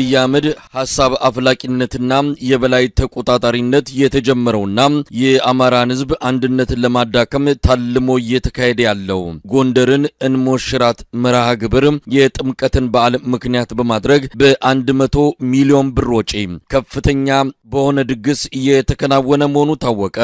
በአብይ አህመድ ሐሳብ አፍላቂነትና የበላይ ተቆጣጣሪነት የተጀመረውና የአማራን ሕዝብ አንድነትን ለማዳከም ታልሞ እየተካሄደ ያለው ጎንደርን እንሞሽራት መርሃ ግብር የጥምቀትን በዓል ምክንያት በማድረግ በ100 ሚሊዮን ብር ወጪ ከፍተኛ በሆነ ድግስ የተከናወነ መሆኑ ታወቀ።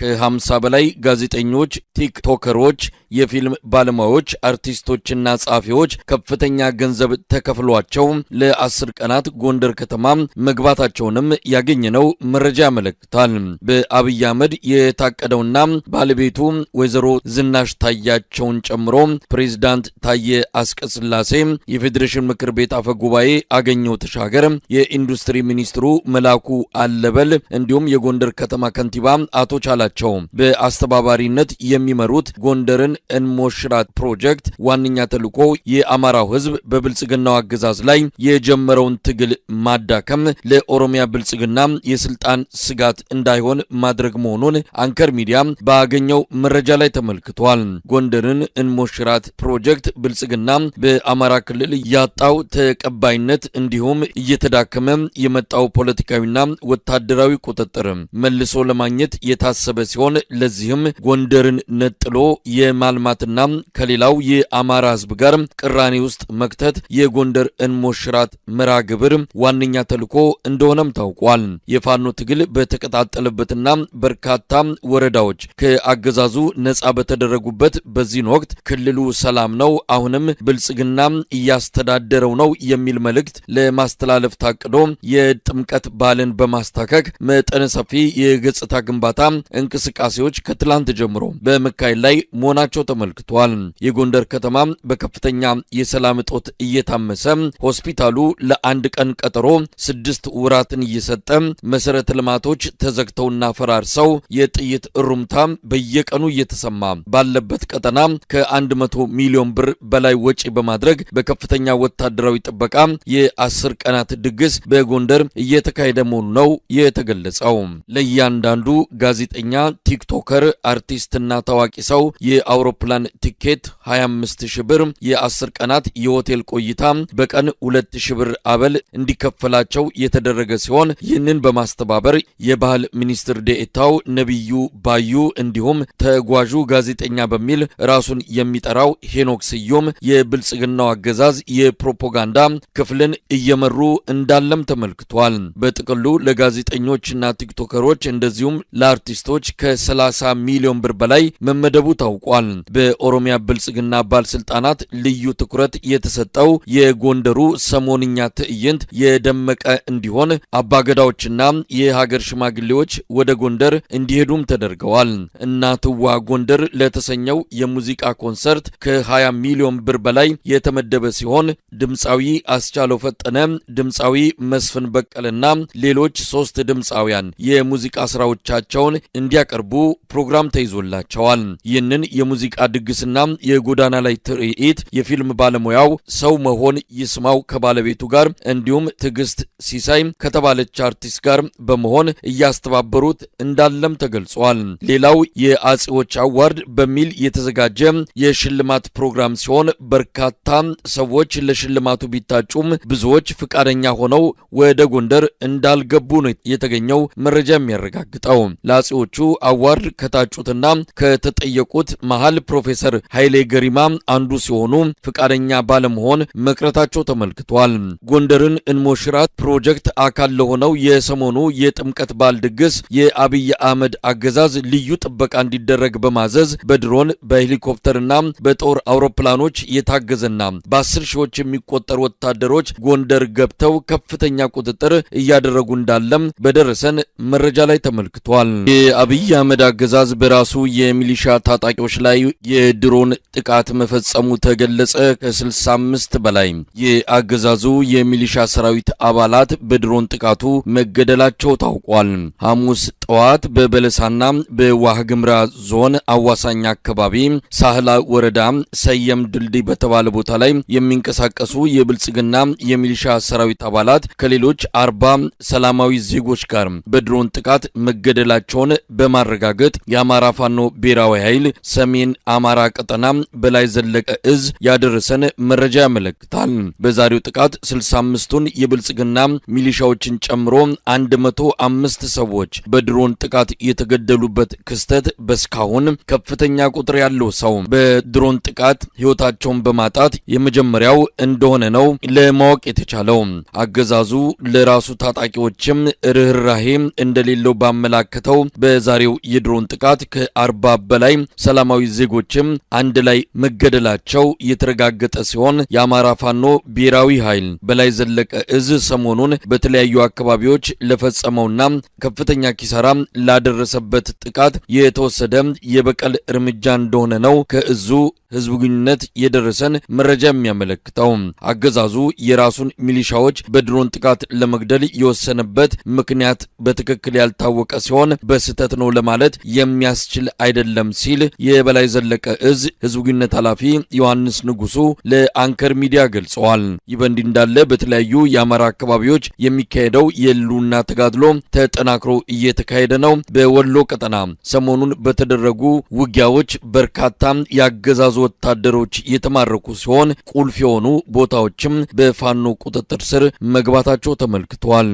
ከ50 በላይ ጋዜጠኞች፣ ቲክቶከሮች፣ የፊልም ባለሙያዎች፣ አርቲስቶችና ጻፊዎች ከፍተኛ ገንዘብ ተከፍሏቸው ለ10 ቀናት ጎንደር ከተማ መግባታቸውንም ያገኘነው መረጃ ያመለክታል። በአብይ አህመድ የታቀደውና ባለቤቱ ወይዘሮ ዝናሽ ታያቸውን ጨምሮ ፕሬዝዳንት ታዬ አስቀስላሴ፣ የፌዴሬሽን ምክር ቤት አፈ ጉባኤ አገኘው ተሻገር፣ የኢንዱስትሪ ሚኒስትሩ መላኩ አለበል እንዲሁም የጎንደር ከተማ ከንቲባ አቶ ቻላቸው በአስተባባሪነት የሚመሩት ጎንደርን እንሞሽራት ፕሮጀክት ዋነኛ ተልዕኮ የአማራው ሕዝብ በብልጽግናው አገዛዝ ላይ የጀመረውን ትግል ማዳከም፣ ለኦሮሚያ ብልጽግና የስልጣን ስጋት እንዳይሆን ማድረግ መሆኑን አንከር ሚዲያ ባገኘው መረጃ ላይ ተመልክቷል። ጎንደርን እንሞሽራት ፕሮጀክት ብልጽግና በአማራ ክልል ያጣው ተቀባይነት እንዲሁም እየተዳከመ የመጣው ፖለቲካዊና ወታደራዊ ቁጥጥር መልሶ ለማግኘት የታሰበ ሲሆን ለዚህም ጎንደርን ነጥሎ የማልማትና ከሌላው የአማራ ሕዝብ ጋር ቅራኔ ውስጥ መክተት የጎንደር እንሞሽራት መርሃ ግብር ዋነኛ ተልዕኮ እንደሆነም ታውቋል። የፋኖ ትግል በተቀጣጠለበትና በርካታ ወረዳዎች ከአገዛዙ ነጻ በተደረጉበት በዚህ ወቅት ክልሉ ሰላም ነው፣ አሁንም ብልጽግና እያስተዳደረው ነው የሚል መልእክት ለማስተላለፍ ታቅዶ የጥምቀት በዓልን በማስታከክ መጠነ ሰፊ የገጽታ ግንባታ እንቅስቃሴዎች ከትላንት ጀምሮ በመካሄድ ላይ መሆናቸው ተመልክቷል። የጎንደር ከተማ በከፍተኛ የሰላም እጦት እየታመሰ ሆስፒታሉ ለአንድ ቀን ቀጠሮ 6 ወራትን እየሰጠ መሰረተ ልማቶች ተዘግተውና ፈራርሰው የጥይት እሩምታ በየቀኑ እየተሰማ ባለበት ቀጠና ከ100 ሚሊዮን ብር በላይ ወጪ በማድረግ በከፍተኛ ወታደራዊ ጥበቃ የ10 ቀናት ድግስ በጎንደር እየተካሄደ መሆኑ ነው የተገለጸው። ለእያንዳንዱ ጋዜጠኛ፣ ቲክቶከር፣ አርቲስትና ታዋቂ ሰው የአውሮፕላን ቲኬት 25,000 ብር፣ የ10 ቀናት የሆቴል ቆይታ በቀን 2,000 ብር አበል እንዲከፈላቸው የተደረገ ሲሆን ይህንን በማስተባበር የባህል ሚኒስትር ዴኤታው ነብዩ ባዩ እንዲሁም ተጓዡ ጋዜጠኛ በሚል ራሱን የሚጠራው ሄኖክ ስዩም የብልጽግናው አገዛዝ የፕሮፓጋንዳ ክፍልን እየመሩ እንዳለም ተመልክቷል። በጥቅሉ ለጋዜጠኞችና ቲክቶከሮች እንደዚሁም ለአርቲስቶች ከ30 ሚሊዮን ብር በላይ መመደቡ ታውቋል። በኦሮሚያ ብልጽግና ባለስልጣናት ልዩ ትኩረት የተሰጠው የጎንደሩ ሰሞንኛ ትዕይንት የደመቀ እንዲሆን አባገዳዎችና የሀገር ሽማግሌዎች ወደ ጎንደር እንዲሄዱም ተደርገዋል። እናትዋ ጎንደር ለተሰኘው የሙዚቃ ኮንሰርት ከ20 ሚሊዮን ብር በላይ የተመደበ ሲሆን ድምፃዊ አስቻለው ፈጠነ፣ ድምፃዊ መስፍን በቀለና ሌሎች 3 ድምፃውያን የሙዚቃ ስራዎቻቸውን እንዲያቀርቡ ፕሮግራም ተይዞላቸዋል። ይህንን የሙዚቃ ድግስና የጎዳና ላይ ትርኢት የፊልም ባለሙያው ሰው መሆን ይስማው ከባለቤቱ ጋር እንዲሁም ትግስት ሲሳይ ከተባለች አርቲስት ጋር በመሆን እያስተባበሩት እንዳለም ተገልጿል። ሌላው የአጼዎች አዋርድ በሚል የተዘጋጀ የሽልማት ፕሮግራም ሲሆን በርካታ ሰዎች ለሽልማቱ ቢታጩም ብዙዎች ፍቃደኛ ሆነው ወደ ጎንደር እንዳልገቡ ነው የተገኘው መረጃ የሚያረጋግጠው። ለአጼዎቹ አዋርድ ከታጩትና ከተጠየቁት መሃል ፕሮፌሰር ኃይሌ ገሪማ አንዱ ሲሆኑ ፍቃደኛ ባለመሆን መቅረታቸው ተመልክቷል። ጎንደርን እንሞሽራት ፕሮጀክት አካል ለሆነው የሰሞኑ የጥምቀት በዓል ድግስ የአብይ አህመድ አገዛዝ ልዩ ጥበቃ እንዲደረግ በማዘዝ በድሮን በሄሊኮፕተርና በጦር አውሮፕላኖች የታገዘና በ10 ሺዎች የሚቆጠሩ ወታደሮች ጎንደር ገብተው ከፍተኛ ቁጥጥር እያደረጉ እንዳለም በደረሰን መረጃ ላይ ተመልክቷል። የአብይ አህመድ አገዛዝ በራሱ የሚሊሻ ታጣቂዎች ላይ የድሮን ጥቃት መፈጸሙ ተገለጸ። ከ65 በላይ የአገዛዙ የሚሊሻ ሰራዊት አባላት በድሮን ጥቃቱ መገደላቸው ታውቋል። ሐሙስ ጠዋት በበለሳና በዋህግምራ ዞን አዋሳኝ አካባቢ ሳህላ ወረዳ ሰየም ድልድይ በተባለ ቦታ ላይ የሚንቀሳቀሱ የብልጽግና የሚሊሻ ሰራዊት አባላት ከሌሎች 40 ሰላማዊ ዜጎች ጋር በድሮን ጥቃት መገደላቸውን በማረጋገጥ የአማራ ፋኖ ብሔራዊ ኃይል ሰሜን አማራ ቀጠና በላይ ዘለቀ እዝ ያደረሰን መረጃ ያመለክታል። በዛሬው ጥቃት 65 አምስቱን የብልጽግና ሚሊሻዎችን ጨምሮ 105 ሰዎች በድሮን ጥቃት የተገደሉበት ክስተት በስካሁን ከፍተኛ ቁጥር ያለው ሰው በድሮን ጥቃት ሕይወታቸውን በማጣት የመጀመሪያው እንደሆነ ነው ለማወቅ የተቻለው። አገዛዙ ለራሱ ታጣቂዎችም ርህራሄ እንደሌለው ባመላከተው በዛሬው የድሮን ጥቃት ከ40 በላይ ሰላማዊ ዜጎችም አንድ ላይ መገደላቸው የተረጋገጠ ሲሆን የአማራ ፋኖ ብሔራዊ ኃይል በላይ ዘለቀ እዝ ሰሞኑን በተለያዩ አካባቢዎች ለፈጸመውና ከፍተኛ ኪሳራ ላደረሰበት ጥቃት የተወሰደ የበቀል እርምጃ እንደሆነ ነው ከእዙ ህዝብ ግንኙነት የደረሰን መረጃ የሚያመለክተው። አገዛዙ የራሱን ሚሊሻዎች በድሮን ጥቃት ለመግደል የወሰነበት ምክንያት በትክክል ያልታወቀ ሲሆን በስህተት ነው ለማለት የሚያስችል አይደለም ሲል የበላይ ዘለቀ እዝ ህዝብ ግንኙነት ኃላፊ ዮሐንስ ንጉሱ ለአንከር ሚዲያ ገልጸዋል። ይህ በእንዲህ እንዳለ በተለያዩ የአማራ አካባቢዎች የሚካሄደው የህልውና ተጋድሎ ተጠናክሮ እየተካሄደ ነው። በወሎ ቀጠና ሰሞኑን በተደረጉ ውጊያዎች በርካታ ያገዛዙ ወታደሮች የተማረኩ ሲሆን ቁልፍ የሆኑ ቦታዎችም በፋኖ ቁጥጥር ስር መግባታቸው ተመልክቷል።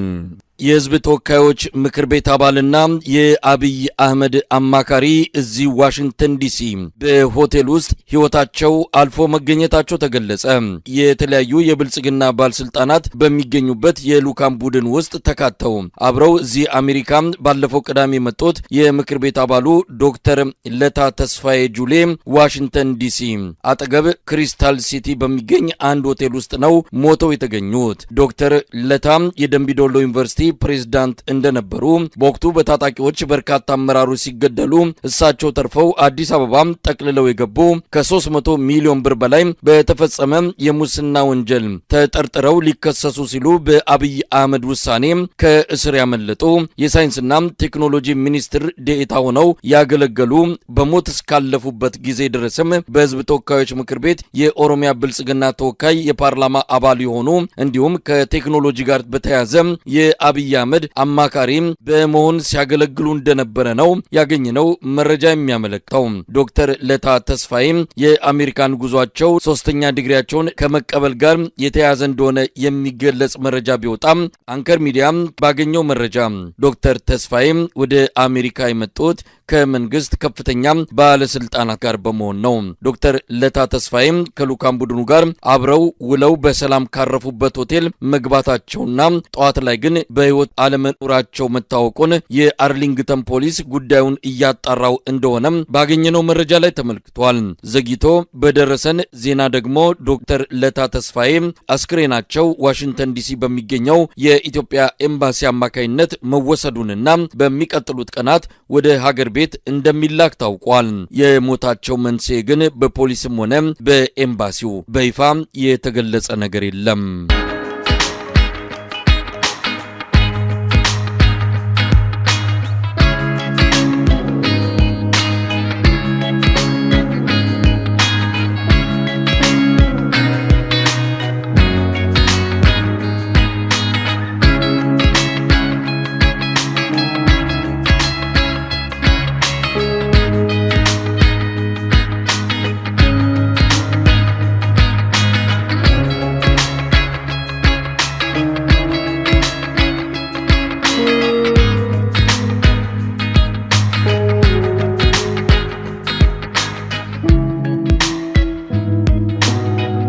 የህዝብ ተወካዮች ምክር ቤት አባልና የአብይ አህመድ አማካሪ እዚህ ዋሽንግተን ዲሲ በሆቴል ውስጥ ህይወታቸው አልፎ መገኘታቸው ተገለጸ። የተለያዩ የብልጽግና ባለስልጣናት በሚገኙበት የሉካም ቡድን ውስጥ ተካተው አብረው እዚህ አሜሪካ ባለፈው ቅዳሜ መጡት የምክር ቤት አባሉ ዶክተር ለታ ተስፋዬ ጁሌ ዋሽንግተን ዲሲ አጠገብ ክሪስታል ሲቲ በሚገኝ አንድ ሆቴል ውስጥ ነው ሞተው የተገኙት። ዶክተር ለታ የደምቢዶሎ ዩኒቨርሲቲ ፕሬዝዳንት እንደነበሩ በወቅቱ በታጣቂዎች በርካታ አመራሮች ሲገደሉ እሳቸው ተርፈው አዲስ አበባ ጠቅልለው የገቡ ከ300 ሚሊዮን ብር በላይ በተፈጸመ የሙስና ወንጀል ተጠርጥረው ሊከሰሱ ሲሉ በአብይ አህመድ ውሳኔ ከእስር ያመለጡ የሳይንስና ቴክኖሎጂ ሚኒስትር ዴኤታ ሆነው ያገለገሉ በሞት እስካለፉበት ጊዜ ድረስም በህዝብ ተወካዮች ምክር ቤት የኦሮሚያ ብልጽግና ተወካይ የፓርላማ አባል የሆኑ እንዲሁም ከቴክኖሎጂ ጋር በተያያዘ የአብይ አህመድ አማካሪ በመሆን ሲያገለግሉ እንደነበረ ነው ያገኘነው መረጃ የሚያመለክተው። ዶክተር ለታ ተስፋዬ የአሜሪካን ጉዟቸው 3ኛ ዲግሪያቸውን ከመቀበል ጋር የተያያዘ እንደሆነ የሚገለጽ መረጃ ቢወጣም አንከር ሚዲያ ባገኘው መረጃ ዶክተር ተስፋዬ ወደ አሜሪካ የመጡት ከመንግስት ከፍተኛ ባለስልጣናት ጋር በመሆን ነው። ዶክተር ለታ ተስፋዬ ከሉካም ቡድኑ ጋር አብረው ውለው በሰላም ካረፉበት ሆቴል መግባታቸውና ጠዋት ላይ ግን በህይወት አለመኖራቸው መታወቁን የአርሊንግተን ፖሊስ ጉዳዩን እያጣራው እንደሆነ ባገኘነው መረጃ ላይ ተመልክቷል። ዘግይቶ በደረሰን ዜና ደግሞ ዶክተር ለታ ተስፋዬ አስክሬናቸው ዋሽንግተን ዲሲ በሚገኘው የኢትዮጵያ ኤምባሲ አማካይነት መወሰዱንና በሚቀጥሉት ቀናት ወደ ሀገር ቤት እንደሚላክ ታውቋል። የሞታቸው መንስኤ ግን በፖሊስም ሆነ በኤምባሲው በይፋ የተገለጸ ነገር የለም።